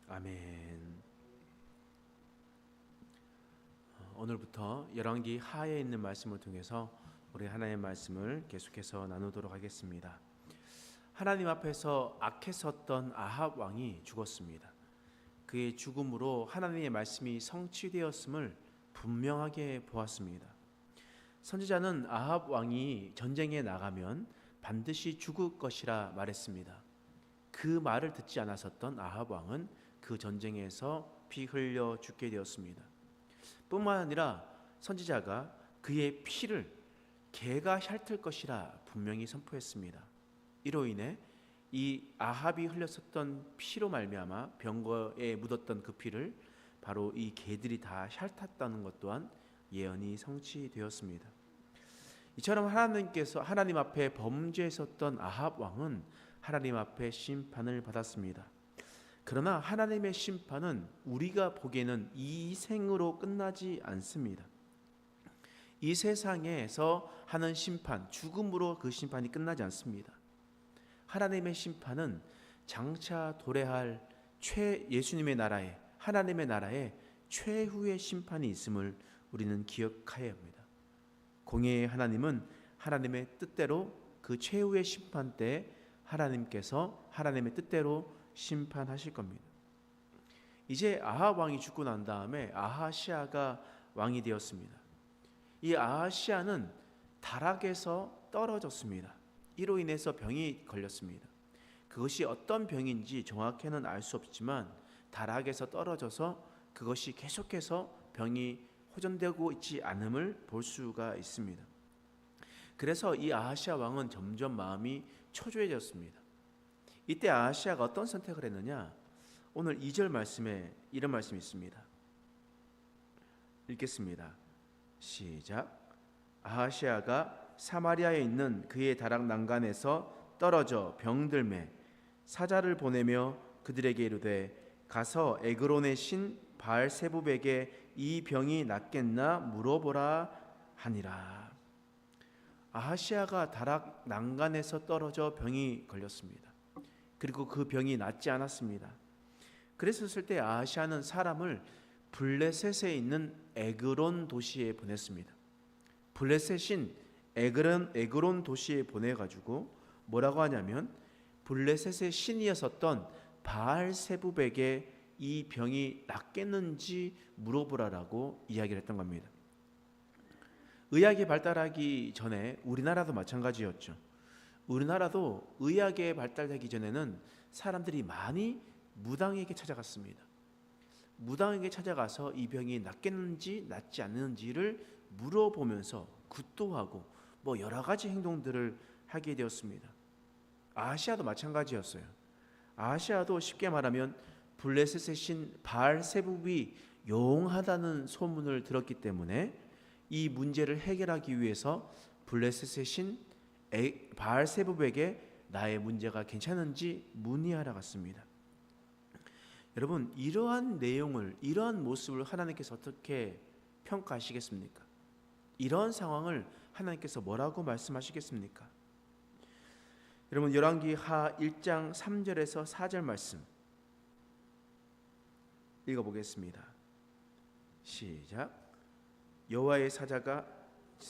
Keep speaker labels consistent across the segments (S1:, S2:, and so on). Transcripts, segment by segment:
S1: 아멘. 오늘부터 열왕기 하에 있는 말씀을 통해서 우리 하나님의 말씀을 계속해서 나누도록 하겠습니다. 하나님 앞에서 악했었던 아합 왕이 죽었습니다. 그의 죽음으로 하나님의 말씀이 성취되었음을 분명하게 보았습니다. 선지자는 아합 왕이 전쟁에 나가면 반드시 죽을 것이라 말했습니다. 그 말을 듣지 않았었던 아합 왕은 그 전쟁에서 피 흘려 죽게 되었습니다. 뿐만 아니라 선지자가 그의 피를 개가 핥을 것이라 분명히 선포했습니다. 이로 인해 이 아합이 흘렸었던 피로 말미암아 병거에 묻었던 그 피를 바로 이 개들이 다 핥았다는 것 또한 예언이 성취되었습니다. 이처럼 하나님 앞에 범죄했었던 아합 왕은 하나님 앞에 심판을 받았습니다. 그러나 하나님의 심판은 우리가 보기에는 이 생으로 끝나지 않습니다. 이 세상에서 하는 심판, 죽음으로 그 심판이 끝나지 않습니다. 하나님의 심판은 장차 도래할 예수님의 나라에, 하나님의 나라에 최후의 심판이 있음을 우리는 기억해야 합니다. 공의의 하나님은 하나님의 뜻대로 그 최후의 심판 때 하나님께서 하나님의 뜻대로 심판하실 겁니다. 이제 아합 왕이 죽고 난 다음에 아하시아가 왕이 되었습니다. 이 아하시아는 다락에서 떨어졌습니다. 이로 인해서 병이 걸렸습니다. 그것이 어떤 병인지 정확히는 알 수 없지만 다락에서 떨어져서 그것이 계속해서 병이 호전되고 있지 않음을 볼 수가 있습니다. 그래서 이 아하시아 왕은 점점 마음이 초조해졌습니다. 이때 아하시아가 어떤 선택을 했느냐? 오늘 2절 말씀에 이런 말씀이 있습니다. 읽겠습니다. 시작. 아하시아가 사마리아에 있는 그의 다락 난간에서 떨어져 병들매 사자를 보내며 그들에게 이르되 가서 에그론의 신 바알세붑에게 이 병이 낫겠나 물어보라 하니라. 아하시아가 다락 난간에서 떨어져 병이 걸렸습니다. 그리고 그 병이 낫지 않았습니다. 그랬을 때 아하시아는 사람을 블레셋에 있는 에그론 도시에 보냈습니다. 블레셋인 에그론 도시에 보내가지고 뭐라고 하냐면 블레셋의 신이었었던 바알세붑에게 이 병이 낫겠는지 물어보라라고 이야기를 했던 겁니다. 의학이 발달하기 전에 우리나라도 마찬가지였죠. 우리나라도 의학이 발달하기 전에는 사람들이 많이 무당에게 찾아갔습니다. 무당에게 찾아가서 이 병이 낫겠는지 낫지 않는지를 물어보면서 굿도하고 여러 가지 행동들을 하게 되었습니다. 아하시아도 마찬가지였어요. 아하시아도 쉽게 말하면 블레셋의 신 바알세붑이 용하다는 소문을 들었기 때문에 이 문제를 해결하기 위해서 블레셋의 신 바알세붑에게 나의 문제가 괜찮은지 문의하러 갔습니다. 여러분, 이러한 내용을, 이러한 모습을 하나님께서 어떻게 평가하시겠습니까? 이러한 상황을 하나님께서 뭐라고 말씀하시겠습니까? 여러분, 열왕기 하 1장 3절에서 4절 말씀 읽어보겠습니다. 시작. 여호와의 사자가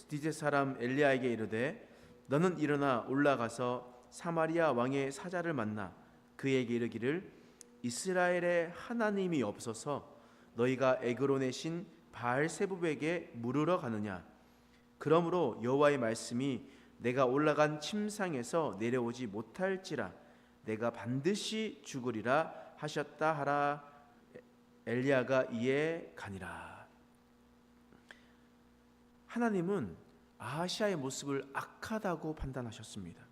S1: 디제 사람 엘리야에게 이르되 너는 일어나 올라가서 사마리아 왕의 사자를 만나 그에게 이르기를 이스라엘의 하나님이 없어서 너희가 에그론의 신 바알세붑에게 물으러 가느냐? 그러므로 여호와의 말씀이 내가 올라간 침상에서 내려오지 못할지라 내가 반드시 죽으리라 하셨다 하라. 엘리야가 이에 가니라. 하나님은 아하시아의 모습을 악하다고 판단하셨습니다.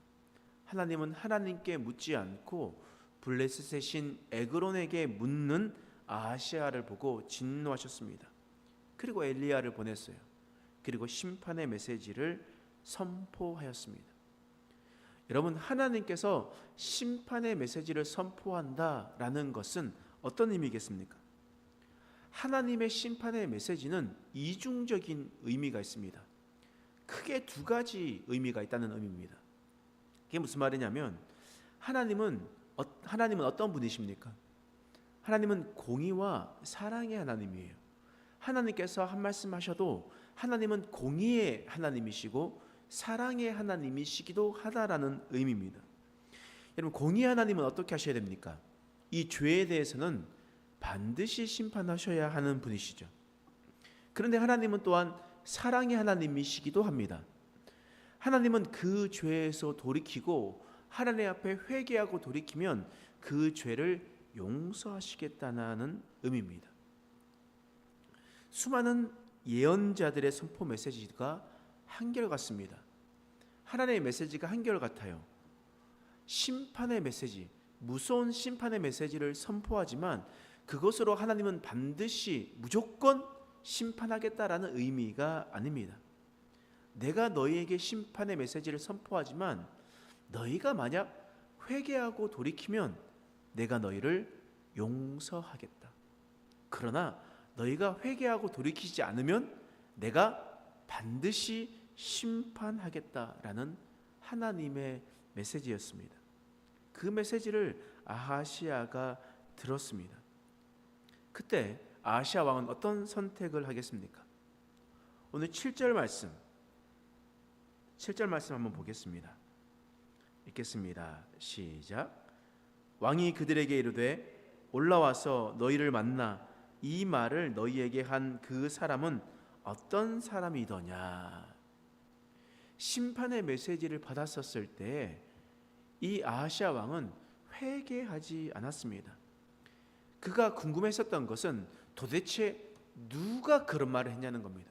S1: 하나님은 하나님께 묻지 않고 블레셋의 신 에그론에게 묻는 아하시아를 보고 진노하셨습니다. 그리고 엘리야를 보냈어요. 그리고 심판의 메시지를 선포하였습니다. 여러분, 하나님께서 심판의 메시지를 선포한다라는 것은 어떤 의미겠습니까? 하나님의 심판의 메시지는 이중적인 의미가 있습니다. 크게 두 가지 의미가 있다는 의미입니다. 그게 무슨 말이냐면 하나님은 어떤 분이십니까? 하나님은 공의와 사랑의 하나님이에요. 하나님께서 한 말씀 하셔도 하나님은 공의의 하나님이시고 사랑의 하나님이시기도 하다라는 의미입니다. 여러분, 공의의 하나님은 어떻게 하셔야 됩니까? 이 죄에 대해서는 반드시 심판하셔야 하는 분이시죠. 그런데 하나님은 또한 사랑의 하나님이시기도 합니다. 하나님은 그 죄에서 돌이키고 하나님 앞에 회개하고 돌이키면 그 죄를 용서하시겠다는 의미입니다. 수많은 예언자들의 선포 메시지가 한결같습니다. 하나님의 메시지가 한결같아요. 심판의 메시지, 무서운 심판의 메시지를 선포하지만 그것으로 하나님은 반드시 무조건 심판하겠다라는 의미가 아닙니다. 내가 너희에게 심판의 메시지를 선포하지만 너희가 만약 회개하고 돌이키면 내가 너희를 용서하겠다. 그러나 너희가 회개하고 돌이키지 않으면 내가 반드시 심판하겠다라는 하나님의 메시지였습니다. 그 메시지를 아하시아가 들었습니다. 그때 아하시아 왕은 어떤 선택을 하겠습니까? 오늘 7절 말씀 한번 보겠습니다. 읽겠습니다. 시작. 왕이 그들에게 이르되 올라와서 너희를 만나 이 말을 너희에게 한 그 사람은 어떤 사람이더냐. 심판의 메시지를 받았었을 때 이 아하시아 왕은 회개하지 않았습니다. 그가 궁금했었던 것은 도대체 누가 그런 말을 했냐는 겁니다.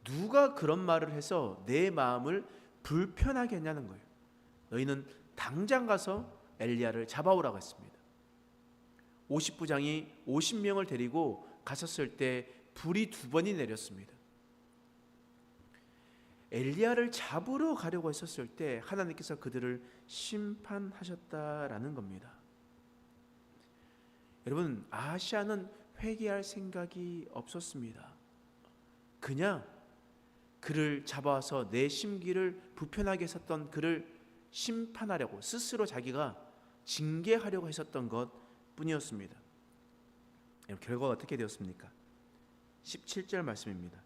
S1: 누가 그런 말을 해서 내 마음을 불편하게 했냐는 거예요. 너희는 당장 가서 엘리야를 잡아오라고 했습니다. 50부장이 50명을 데리고 갔었을 때 불이 2번이 내렸습니다. 엘리야를 잡으러 가려고 했었을 때 하나님께서 그들을 심판하셨다라는 겁니다. 여러분, 아하시아는 회개할 생각이 없었습니다. 그냥 그를 잡아서 내 심기를 불편하게 했었던 그를 심판하려고 스스로 자기가 징계하려고 했었던 것 뿐이었습니다. 결과가 어떻게 되었습니까? 17절 말씀입니다.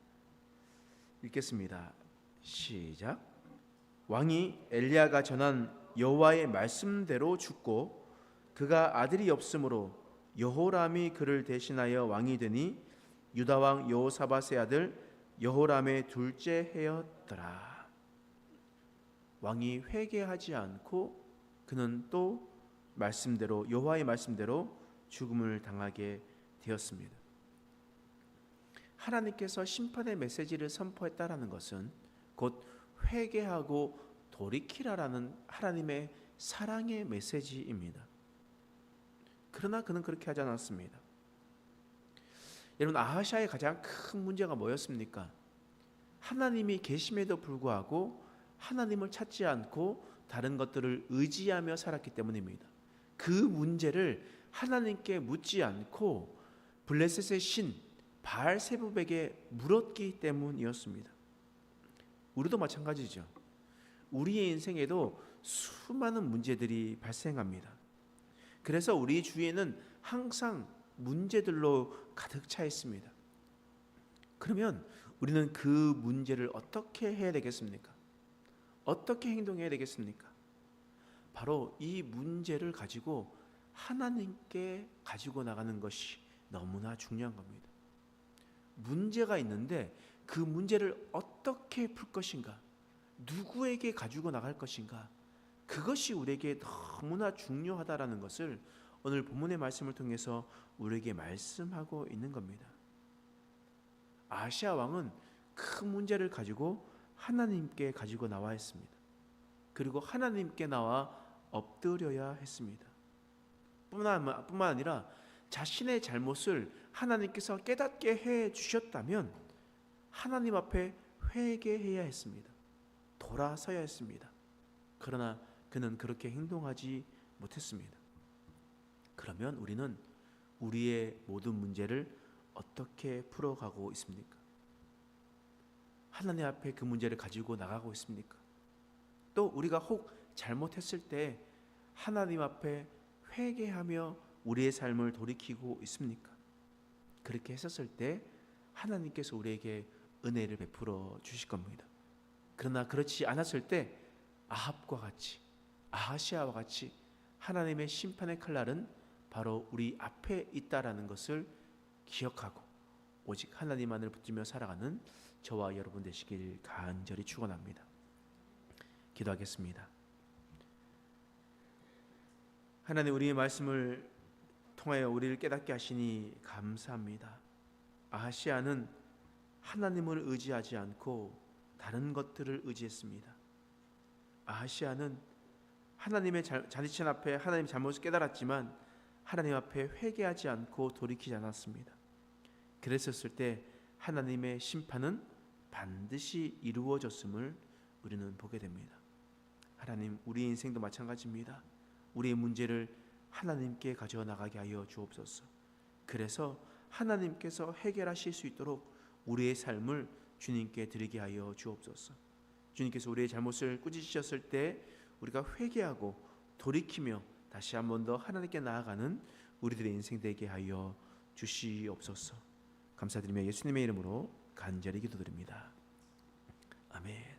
S1: 읽겠습니다. 시작. 왕이 엘리야가 전한 여호와의 말씀대로 죽고 그가 아들이 없으므로 여호람이 그를 대신하여 왕이 되니 유다 왕 여호사밧의 아들 여호람의 둘째 해였더라. 왕이 회개하지 않고 그는 또 말씀대로 여호와의 말씀대로 죽음을 당하게 되었습니다. 하나님께서 심판의 메시지를 선포했다라는 것은 곧 회개하고 돌이키라라는 하나님의 사랑의 메시지입니다. 그러나 그는 그렇게 하지 않았습니다. 여러분, 아하시아의 가장 큰 문제가 뭐였습니까? 하나님이 계심에도 불구하고 하나님을 찾지 않고 다른 것들을 의지하며 살았기 때문입니다. 그 문제를 하나님께 묻지 않고 블레셋의 신 바알세붑에게 물었기 때문이었습니다. 우리도 마찬가지죠. 우리의 인생에도 수많은 문제들이 발생합니다. 그래서 우리 주위에는 항상 문제들로 가득 차 있습니다. 그러면 우리는 그 문제를 어떻게 해야 되겠습니까? 어떻게 행동해야 되겠습니까? 바로 이 문제를 가지고 하나님께 가지고 나가는 것이 너무나 중요한 겁니다. 문제가 있는데 그 문제를 어떻게 풀 것인가? 누구에게 가지고 나갈 것인가? 그것이 우리에게 너무나 중요하다라는 것을 오늘 본문의 말씀을 통해서 우리에게 말씀하고 있는 겁니다. 아하시아 왕은 큰 문제를 가지고 하나님께 가지고 나와야 했습니다. 그리고 하나님께 나와 엎드려야 했습니다. 뿐만 아니라 자신의 잘못을 하나님께서 깨닫게 해 주셨다면 하나님 앞에 회개해야 했습니다. 돌아서야 했습니다. 그러나 그는 그렇게 행동하지 못했습니다. 그러면 우리는 우리의 모든 문제를 어떻게 풀어가고 있습니까? 하나님 앞에 그 문제를 가지고 나가고 있습니까? 또 우리가 혹 잘못했을 때 하나님 앞에 회개하며 우리의 삶을 돌이키고 있습니까? 그렇게 했었을 때 하나님께서 우리에게 은혜를 베풀어 주실 겁니다. 그러나 그렇지 않았을 때 아합과 같이, 아하시아와 같이 하나님의 심판의 칼날은 바로 우리 앞에 있다라는 것을 기억하고 오직 하나님만을 붙들며 살아가는 저와 여러분 되시길 간절히 축원합니다. 기도하겠습니다. 하나님, 우리의 말씀을 통하여 우리를 깨닫게 하시니 감사합니다. 아하시아는 하나님을 의지하지 않고 다른 것들을 의지했습니다. 아하시아는 하나님의 자니친 앞에 하나님의 잘못을 깨달았지만 하나님 앞에 회개하지 않고 돌이키지 않았습니다. 그랬었을 때 하나님의 심판은 반드시 이루어졌음을 우리는 보게 됩니다. 하나님, 우리 인생도 마찬가지입니다. 우리의 문제를 하나님께 가져와 나가게 하여 주옵소서. 그래서 하나님께서 해결하실 수 있도록 우리의 삶을 주님께 드리게 하여 주옵소서. 주님께서 우리의 잘못을 꾸짖으셨을 때 우리가 회개하고 돌이키며 다시 한 번 더 하나님께 나아가는 우리들의 인생 되게 하여 주시옵소서. 감사드리며 예수님의 이름으로 간절히 기도드립니다. 아멘.